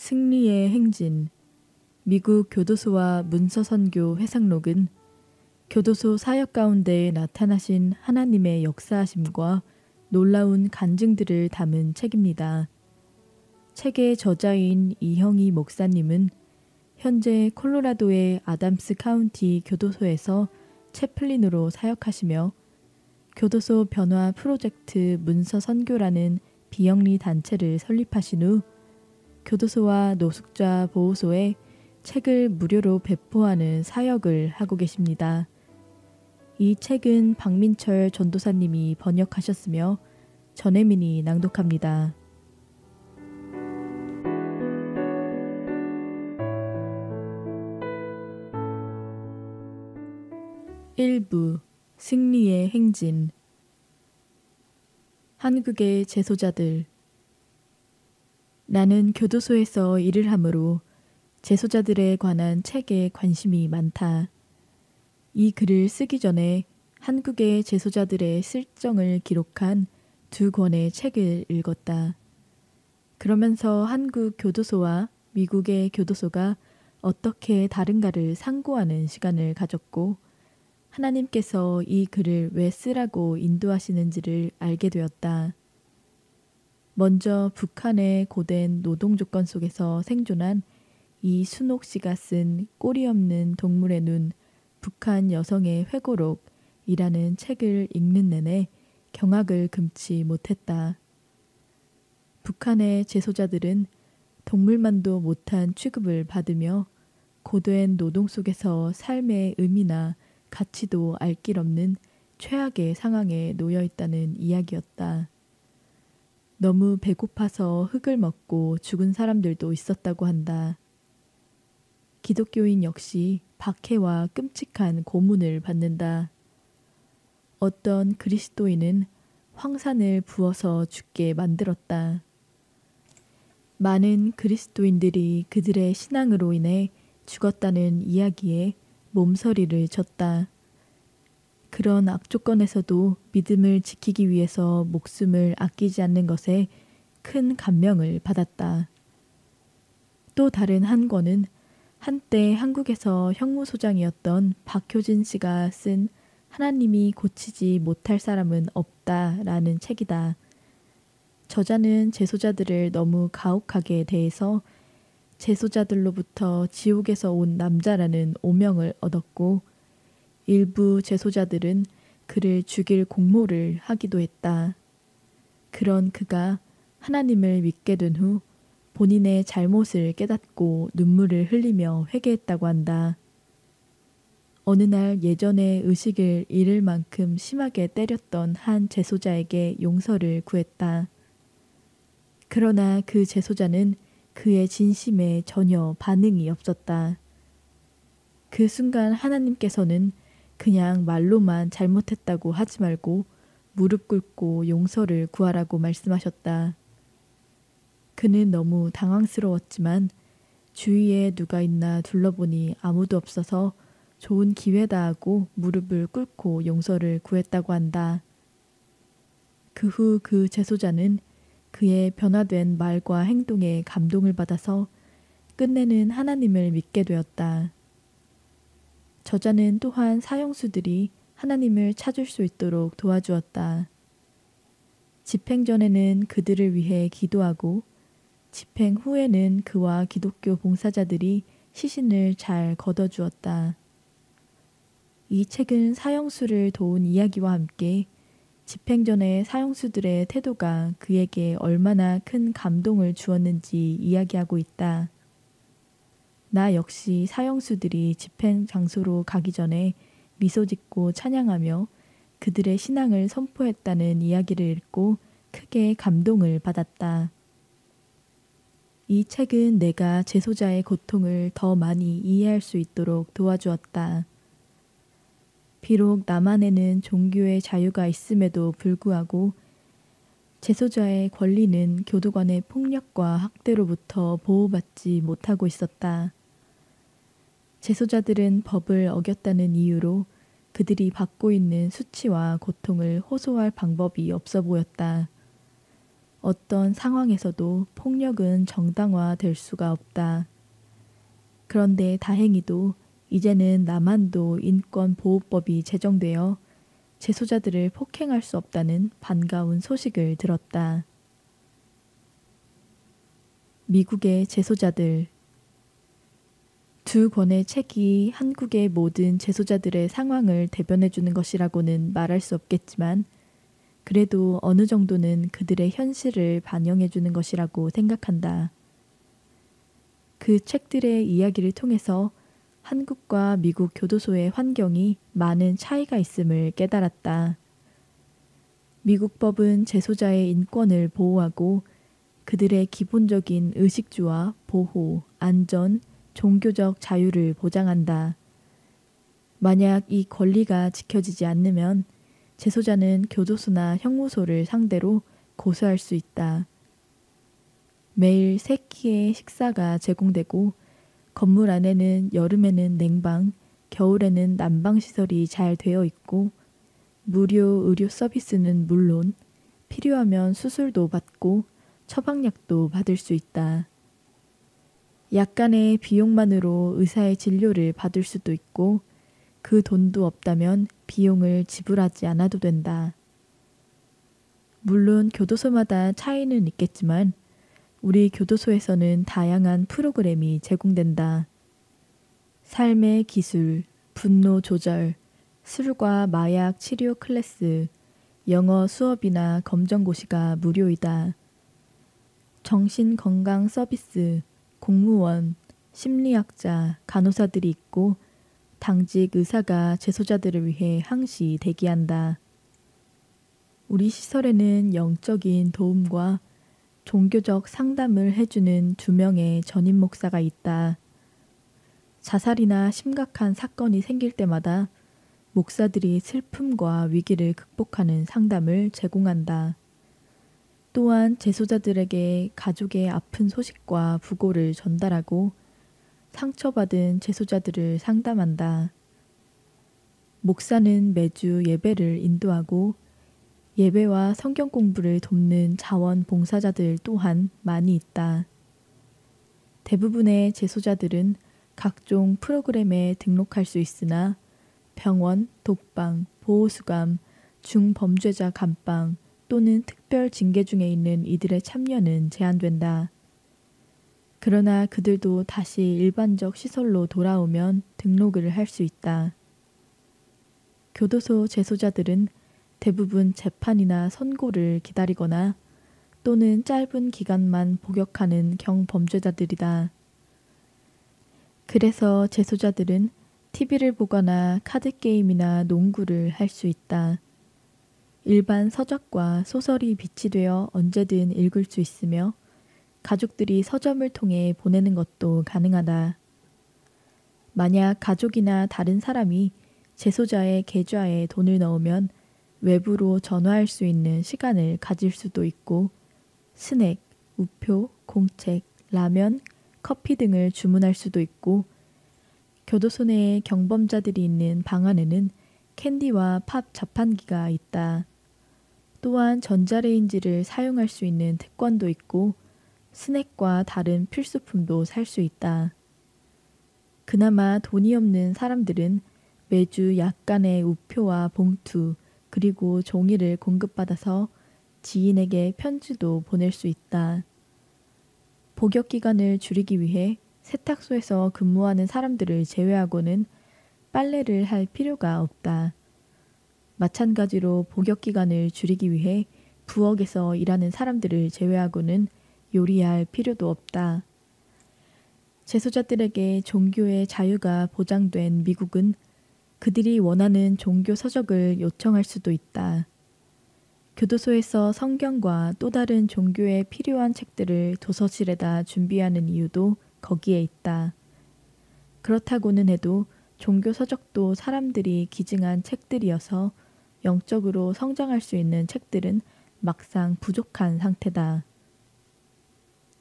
승리의 행진. 미국 교도소와 문서선교 회상록은 교도소 사역 가운데 나타나신 하나님의 역사하심과 놀라운 간증들을 담은 책입니다. 책의 저자인 이형희 목사님은 현재 콜로라도의 아담스 카운티 교도소에서 채플린으로 사역하시며 교도소 변화 프로젝트 문서선교라는 비영리 단체를 설립하신 후 교도소와 노숙자 보호소에 책을 무료로 배포하는 사역을 하고 계십니다. 이 책은 박민철 전도사님이 번역하셨으며 전혜민이 낭독합니다. 1부 승리의 행진. 한국의 재소자들. 나는 교도소에서 일을 하므로 재소자들에 관한 책에 관심이 많다. 이 글을 쓰기 전에 한국의 재소자들의 실정을 기록한 2권의 책을 읽었다. 그러면서 한국 교도소와 미국의 교도소가 어떻게 다른가를 상고하는 시간을 가졌고 하나님께서 이 글을 왜 쓰라고 인도하시는지를 알게 되었다. 먼저 북한의 고된 노동 조건 속에서 생존한 이순옥 씨가 쓴 꼬리 없는 동물의 눈, 북한 여성의 회고록이라는 책을 읽는 내내 경악을 금치 못했다. 북한의 재소자들은 동물만도 못한 취급을 받으며 고된 노동 속에서 삶의 의미나 가치도 알 길 없는 최악의 상황에 놓여 있다는 이야기였다. 너무 배고파서 흙을 먹고 죽은 사람들도 있었다고 한다. 기독교인 역시 박해와 끔찍한 고문을 받는다. 어떤 그리스도인은 황산을 부어서 죽게 만들었다. 많은 그리스도인들이 그들의 신앙으로 인해 죽었다는 이야기에 몸서리를 쳤다. 그런 악조건에서도 믿음을 지키기 위해서 목숨을 아끼지 않는 것에 큰 감명을 받았다. 또 다른 한 권은 한때 한국에서 형무소장이었던 박효진 씨가 쓴 하나님이 고치지 못할 사람은 없다라는 책이다. 저자는 재소자들을 너무 가혹하게 대해서 재소자들로부터 지옥에서 온 남자라는 오명을 얻었고 일부 재소자들은 그를 죽일 공모를 하기도 했다. 그런 그가 하나님을 믿게 된 후 본인의 잘못을 깨닫고 눈물을 흘리며 회개했다고 한다. 어느 날 예전에 의식을 잃을 만큼 심하게 때렸던 한 재소자에게 용서를 구했다. 그러나 그 재소자는 그의 진심에 전혀 반응이 없었다. 그 순간 하나님께서는 그냥 말로만 잘못했다고 하지 말고 무릎 꿇고 용서를 구하라고 말씀하셨다. 그는 너무 당황스러웠지만 주위에 누가 있나 둘러보니 아무도 없어서 좋은 기회다 하고 무릎을 꿇고 용서를 구했다고 한다. 그 후 그 재소자는 그의 변화된 말과 행동에 감동을 받아서 끝내는 하나님을 믿게 되었다. 저자는 또한 사형수들이 하나님을 찾을 수 있도록 도와주었다. 집행 전에는 그들을 위해 기도하고 집행 후에는 그와 기독교 봉사자들이 시신을 잘 걷어주었다. 이 책은 사형수를 도운 이야기와 함께 집행 전의 사형수들의 태도가 그에게 얼마나 큰 감동을 주었는지 이야기하고 있다. 나 역시 사형수들이 집행 장소로 가기 전에 미소 짓고 찬양하며 그들의 신앙을 선포했다는 이야기를 읽고 크게 감동을 받았다. 이 책은 내가 재소자의 고통을 더 많이 이해할 수 있도록 도와주었다. 비록 남한에는 종교의 자유가 있음에도 불구하고 재소자의 권리는 교도관의 폭력과 학대로부터 보호받지 못하고 있었다. 재소자들은 법을 어겼다는 이유로 그들이 받고 있는 수치와 고통을 호소할 방법이 없어 보였다. 어떤 상황에서도 폭력은 정당화될 수가 없다. 그런데 다행히도 이제는 남한도 인권보호법이 제정되어 재소자들을 폭행할 수 없다는 반가운 소식을 들었다. 미국의 재소자들. 두 권의 책이 한국의 모든 재소자들의 상황을 대변해주는 것이라고는 말할 수 없겠지만 그래도 어느 정도는 그들의 현실을 반영해주는 것이라고 생각한다. 그 책들의 이야기를 통해서 한국과 미국 교도소의 환경이 많은 차이가 있음을 깨달았다. 미국 법은 재소자의 인권을 보호하고 그들의 기본적인 의식주와 보호, 안전, 종교적 자유를 보장한다. 만약 이 권리가 지켜지지 않으면 재소자는 교도소나 형무소를 상대로 고소할 수 있다. 매일 3끼의 식사가 제공되고 건물 안에는 여름에는 냉방, 겨울에는 난방시설이 잘 되어 있고 무료 의료 서비스는 물론 필요하면 수술도 받고 처방약도 받을 수 있다. 약간의 비용만으로 의사의 진료를 받을 수도 있고 그 돈도 없다면 비용을 지불하지 않아도 된다. 물론 교도소마다 차이는 있겠지만 우리 교도소에서는 다양한 프로그램이 제공된다. 삶의 기술, 분노 조절, 술과 마약 치료 클래스, 영어 수업이나 검정고시가 무료이다. 정신건강 서비스, 공무원, 심리학자, 간호사들이 있고 당직 의사가 재소자들을 위해 항시 대기한다. 우리 시설에는 영적인 도움과 종교적 상담을 해주는 2명의 전임 목사가 있다. 자살이나 심각한 사건이 생길 때마다 목사들이 슬픔과 위기를 극복하는 상담을 제공한다. 또한 재소자들에게 가족의 아픈 소식과 부고를 전달하고 상처받은 재소자들을 상담한다. 목사는 매주 예배를 인도하고 예배와 성경 공부를 돕는 자원봉사자들 또한 많이 있다. 대부분의 재소자들은 각종 프로그램에 등록할 수 있으나 병원, 독방, 보호수감, 중범죄자 감방 또는 특별 징계 중에 있는 이들의 참여는 제한된다. 그러나 그들도 다시 일반적 시설로 돌아오면 등록을 할 수 있다. 교도소 재소자들은 대부분 재판이나 선고를 기다리거나 또는 짧은 기간만 복역하는 경범죄자들이다. 그래서 재소자들은 TV를 보거나 카드게임이나 농구를 할 수 있다. 일반 서적과 소설이 비치되어 언제든 읽을 수 있으며 가족들이 서점을 통해 보내는 것도 가능하다. 만약 가족이나 다른 사람이 재소자의 계좌에 돈을 넣으면 외부로 전화할 수 있는 시간을 가질 수도 있고 스낵, 우표, 공책, 라면, 커피 등을 주문할 수도 있고 교도소 내에 경범자들이 있는 방 안에는 캔디와 팝 자판기가 있다. 또한 전자레인지를 사용할 수 있는 특권도 있고 스낵과 다른 필수품도 살 수 있다. 그나마 돈이 없는 사람들은 매주 약간의 우표와 봉투 그리고 종이를 공급받아서 지인에게 편지도 보낼 수 있다. 복역 기간을 줄이기 위해 세탁소에서 근무하는 사람들을 제외하고는 빨래를 할 필요가 없다. 마찬가지로 복역 기간을 줄이기 위해 부엌에서 일하는 사람들을 제외하고는 요리할 필요도 없다. 재소자들에게 종교의 자유가 보장된 미국은 그들이 원하는 종교 서적을 요청할 수도 있다. 교도소에서 성경과 또 다른 종교에 필요한 책들을 도서실에다 준비하는 이유도 거기에 있다. 그렇다고는 해도 종교 서적도 사람들이 기증한 책들이어서 영적으로 성장할 수 있는 책들은 막상 부족한 상태다.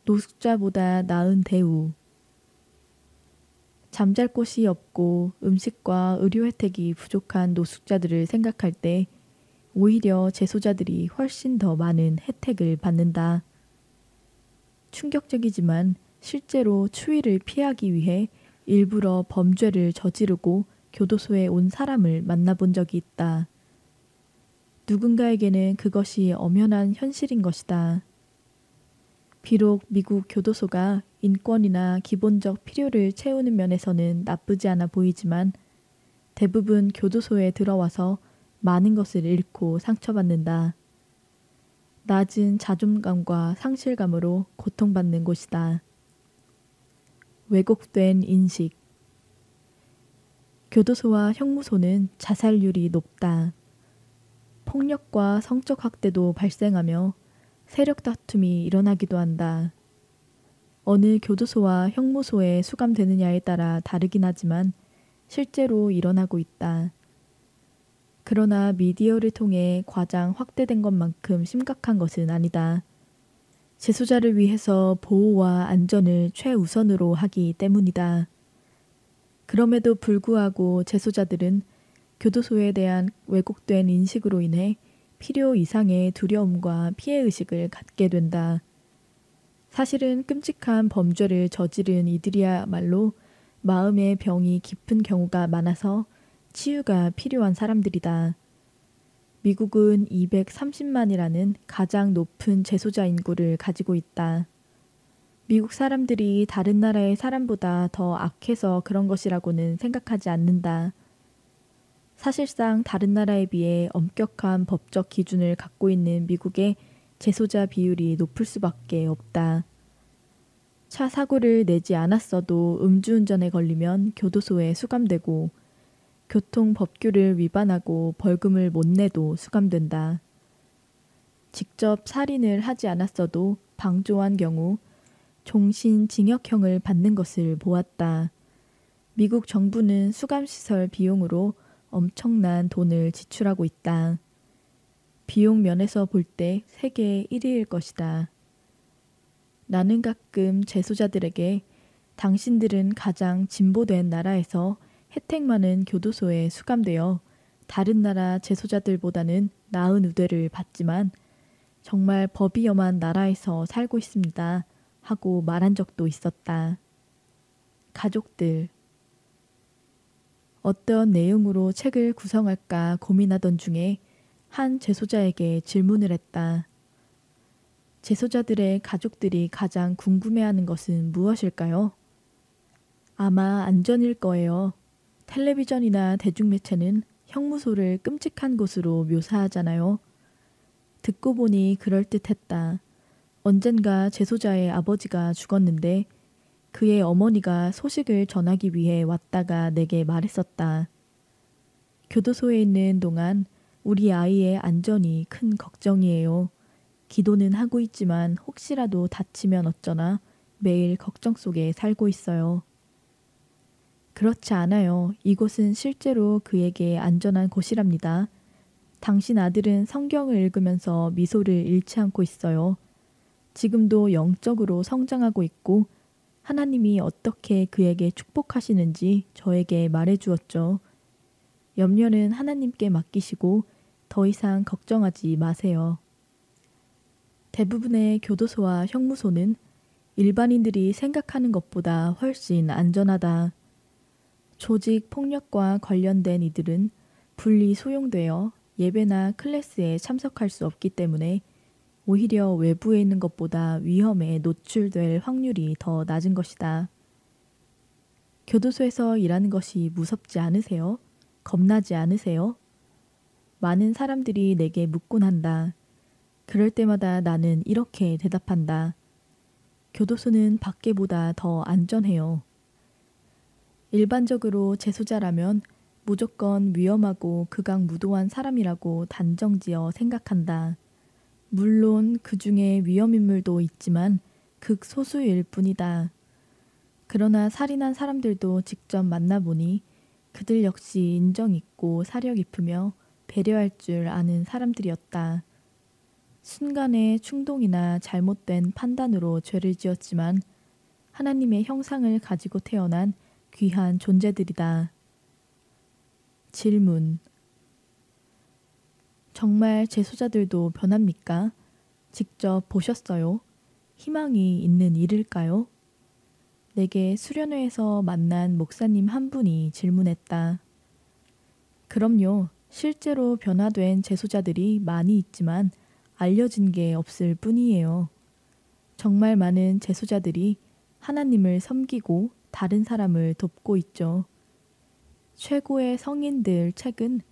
노숙자보다 나은 대우. 잠잘 곳이 없고 음식과 의료 혜택이 부족한 노숙자들을 생각할 때 오히려 재소자들이 훨씬 더 많은 혜택을 받는다. 충격적이지만 실제로 추위를 피하기 위해 일부러 범죄를 저지르고 교도소에 온 사람을 만나본 적이 있다. 누군가에게는 그것이 엄연한 현실인 것이다. 비록 미국 교도소가 인권이나 기본적 필요를 채우는 면에서는 나쁘지 않아 보이지만 대부분 교도소에 들어와서 많은 것을 잃고 상처받는다. 낮은 자존감과 상실감으로 고통받는 곳이다. 왜곡된 인식. 교도소와 형무소는 자살률이 높다. 폭력과 성적 학대도 발생하며 세력 다툼이 일어나기도 한다. 어느 교도소와 형무소에 수감되느냐에 따라 다르긴 하지만 실제로 일어나고 있다. 그러나 미디어를 통해 과장 확대된 것만큼 심각한 것은 아니다. 재소자를 위해서 보호와 안전을 최우선으로 하기 때문이다. 그럼에도 불구하고 재소자들은 교도소에 대한 왜곡된 인식으로 인해 필요 이상의 두려움과 피해의식을 갖게 된다. 사실은 끔찍한 범죄를 저지른 이들이야말로 마음의 병이 깊은 경우가 많아서 치유가 필요한 사람들이다. 미국은 230만이라는 가장 높은 재소자 인구를 가지고 있다. 미국 사람들이 다른 나라의 사람보다 더 악해서 그런 것이라고는 생각하지 않는다. 사실상 다른 나라에 비해 엄격한 법적 기준을 갖고 있는 미국의 재소자 비율이 높을 수밖에 없다. 차 사고를 내지 않았어도 음주운전에 걸리면 교도소에 수감되고 교통 법규를 위반하고 벌금을 못 내도 수감된다. 직접 살인을 하지 않았어도 방조한 경우 종신징역형을 받는 것을 보았다. 미국 정부는 수감시설 비용으로 엄청난 돈을 지출하고 있다. 비용 면에서 볼 때 세계 1위일 것이다. 나는 가끔 재소자들에게 당신들은 가장 진보된 나라에서 혜택 많은 교도소에 수감되어 다른 나라 재소자들보다는 나은 우대를 받지만 정말 법이 엄한 나라에서 살고 있습니다. 하고 말한 적도 있었다. 가족들. 어떤 내용으로 책을 구성할까 고민하던 중에 한 재소자에게 질문을 했다. 재소자들의 가족들이 가장 궁금해하는 것은 무엇일까요? 아마 안전일 거예요. 텔레비전이나 대중매체는 형무소를 끔찍한 곳으로 묘사하잖아요. 듣고 보니 그럴듯했다. 언젠가 재소자의 아버지가 죽었는데 그의 어머니가 소식을 전하기 위해 왔다가 내게 말했었다. 교도소에 있는 동안 우리 아이의 안전이 큰 걱정이에요. 기도는 하고 있지만 혹시라도 다치면 어쩌나 매일 걱정 속에 살고 있어요. 그렇지 않아요. 이곳은 실제로 그에게 안전한 곳이랍니다. 당신 아들은 성경을 읽으면서 미소를 잃지 않고 있어요. 지금도 영적으로 성장하고 있고 하나님이 어떻게 그에게 축복하시는지 저에게 말해 주었죠. 염려는 하나님께 맡기시고 더 이상 걱정하지 마세요. 대부분의 교도소와 형무소는 일반인들이 생각하는 것보다 훨씬 안전하다. 조직 폭력과 관련된 이들은 분리 수용되어 예배나 클래스에 참석할 수 없기 때문에 오히려 외부에 있는 것보다 위험에 노출될 확률이 더 낮은 것이다. 교도소에서 일하는 것이 무섭지 않으세요? 겁나지 않으세요? 많은 사람들이 내게 묻곤 한다. 그럴 때마다 나는 이렇게 대답한다. 교도소는 밖에보다 더 안전해요. 일반적으로 재소자라면 무조건 위험하고 극악무도한 사람이라고 단정지어 생각한다. 물론 그 중에 위험인물도 있지만 극소수일 뿐이다. 그러나 살인한 사람들도 직접 만나보니 그들 역시 인정 있고 사려 깊으며 배려할 줄 아는 사람들이었다. 순간의 충동이나 잘못된 판단으로 죄를 지었지만 하나님의 형상을 가지고 태어난 귀한 존재들이다. 질문. 정말 제소자들도 변합니까? 직접 보셨어요? 희망이 있는 일일까요? 내게 수련회에서 만난 목사님 한 분이 질문했다. 그럼요. 실제로 변화된 제소자들이 많이 있지만 알려진 게 없을 뿐이에요. 정말 많은 제소자들이 하나님을 섬기고 다른 사람을 돕고 있죠. 최고의 성인들 책은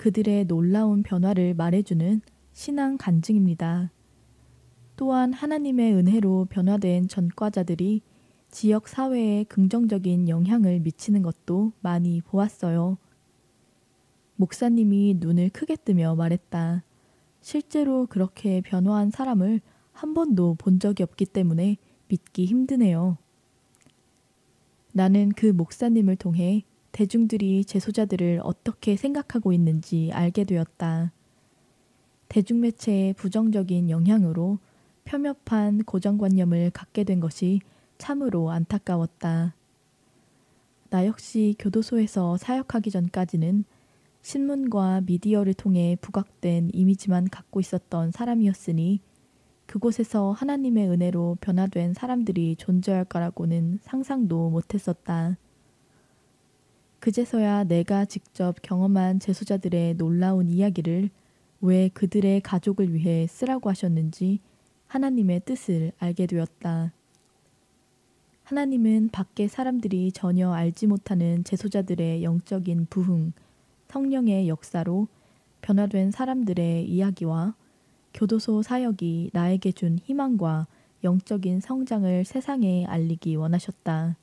그들의 놀라운 변화를 말해주는 신앙 간증입니다. 또한 하나님의 은혜로 변화된 전과자들이 지역 사회에 긍정적인 영향을 미치는 것도 많이 보았어요. 목사님이 눈을 크게 뜨며 말했다. 실제로 그렇게 변화한 사람을 한 번도 본 적이 없기 때문에 믿기 힘드네요. 나는 그 목사님을 통해 대중들이 제소자들을 어떻게 생각하고 있는지 알게 되었다. 대중매체의 부정적인 영향으로 편협한 고정관념을 갖게 된 것이 참으로 안타까웠다. 나 역시 교도소에서 사역하기 전까지는 신문과 미디어를 통해 부각된 이미지만 갖고 있었던 사람이었으니 그곳에서 하나님의 은혜로 변화된 사람들이 존재할 거라고는 상상도 못했었다. 그제서야 내가 직접 경험한 제소자들의 놀라운 이야기를 왜 그들의 가족을 위해 쓰라고 하셨는지 하나님의 뜻을 알게 되었다. 하나님은 밖의 사람들이 전혀 알지 못하는 제소자들의 영적인 부흥, 성령의 역사로 변화된 사람들의 이야기와 교도소 사역이 나에게 준 희망과 영적인 성장을 세상에 알리기 원하셨다.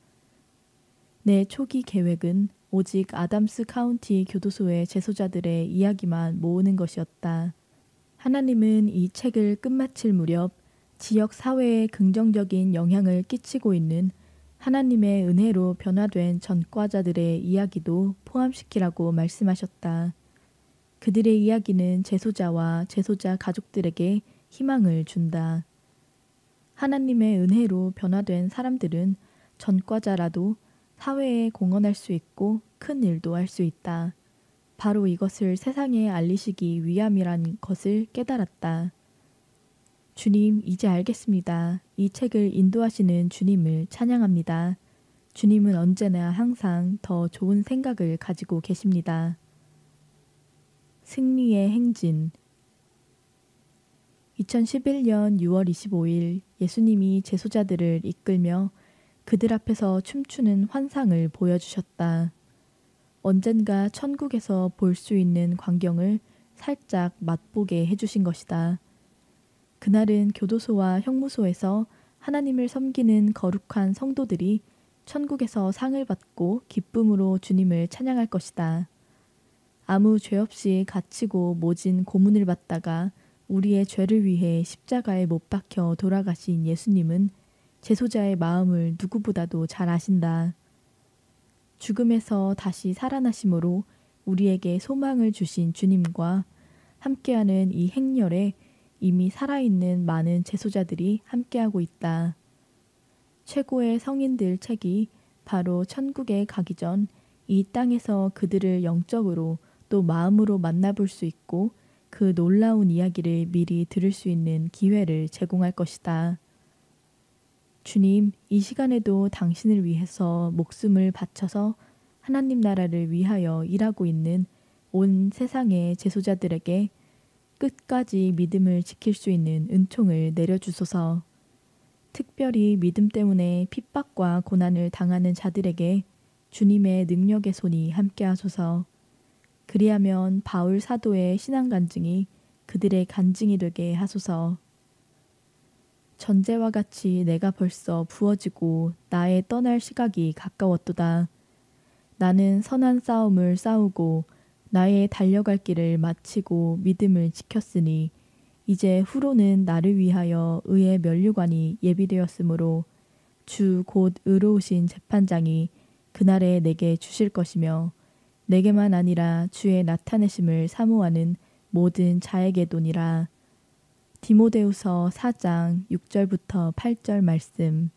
내 초기 계획은 오직 아담스 카운티 교도소의 제소자들의 이야기만 모으는 것이었다. 하나님은 이 책을 끝마칠 무렵 지역 사회에 긍정적인 영향을 끼치고 있는 하나님의 은혜로 변화된 전과자들의 이야기도 포함시키라고 말씀하셨다. 그들의 이야기는 제소자와 제소자 가족들에게 희망을 준다. 하나님의 은혜로 변화된 사람들은 전과자라도 사회에 공헌할 수 있고 큰 일도 할 수 있다. 바로 이것을 세상에 알리시기 위함이란 것을 깨달았다. 주님, 이제 알겠습니다. 이 책을 인도하시는 주님을 찬양합니다. 주님은 언제나 항상 더 좋은 생각을 가지고 계십니다. 승리의 행진. 2011년 6월 25일 예수님이 제소자들을 이끌며 그들 앞에서 춤추는 환상을 보여주셨다. 언젠가 천국에서 볼 수 있는 광경을 살짝 맛보게 해주신 것이다. 그날은 교도소와 형무소에서 하나님을 섬기는 거룩한 성도들이 천국에서 상을 받고 기쁨으로 주님을 찬양할 것이다. 아무 죄 없이 갇히고 모진 고문을 받다가 우리의 죄를 위해 십자가에 못 박혀 돌아가신 예수님은 제소자의 마음을 누구보다도 잘 아신다. 죽음에서 다시 살아나심으로 우리에게 소망을 주신 주님과 함께하는 이 행렬에 이미 살아있는 많은 제소자들이 함께하고 있다. 최고의 성인들 책이 바로 천국에 가기 전 이 땅에서 그들을 영적으로 또 마음으로 만나볼 수 있고 그 놀라운 이야기를 미리 들을 수 있는 기회를 제공할 것이다. 주님, 이 시간에도 당신을 위해서 목숨을 바쳐서 하나님 나라를 위하여 일하고 있는 온 세상의 제소자들에게 끝까지 믿음을 지킬 수 있는 은총을 내려주소서. 특별히 믿음 때문에 핍박과 고난을 당하는 자들에게 주님의 능력의 손이 함께하소서. 그리하면 바울 사도의 신앙 간증이 그들의 간증이 되게 하소서. 전제와 같이 내가 벌써 부어지고 나의 떠날 시각이 가까웠도다. 나는 선한 싸움을 싸우고 나의 달려갈 길을 마치고 믿음을 지켰으니 이제 후로는 나를 위하여 의의 면류관이 예비되었으므로 주 곧 의로우신 재판장이 그날에 내게 주실 것이며 내게만 아니라 주의 나타내심을 사모하는 모든 자에게도니라. 디모데후서 4장 6절부터 8절 말씀.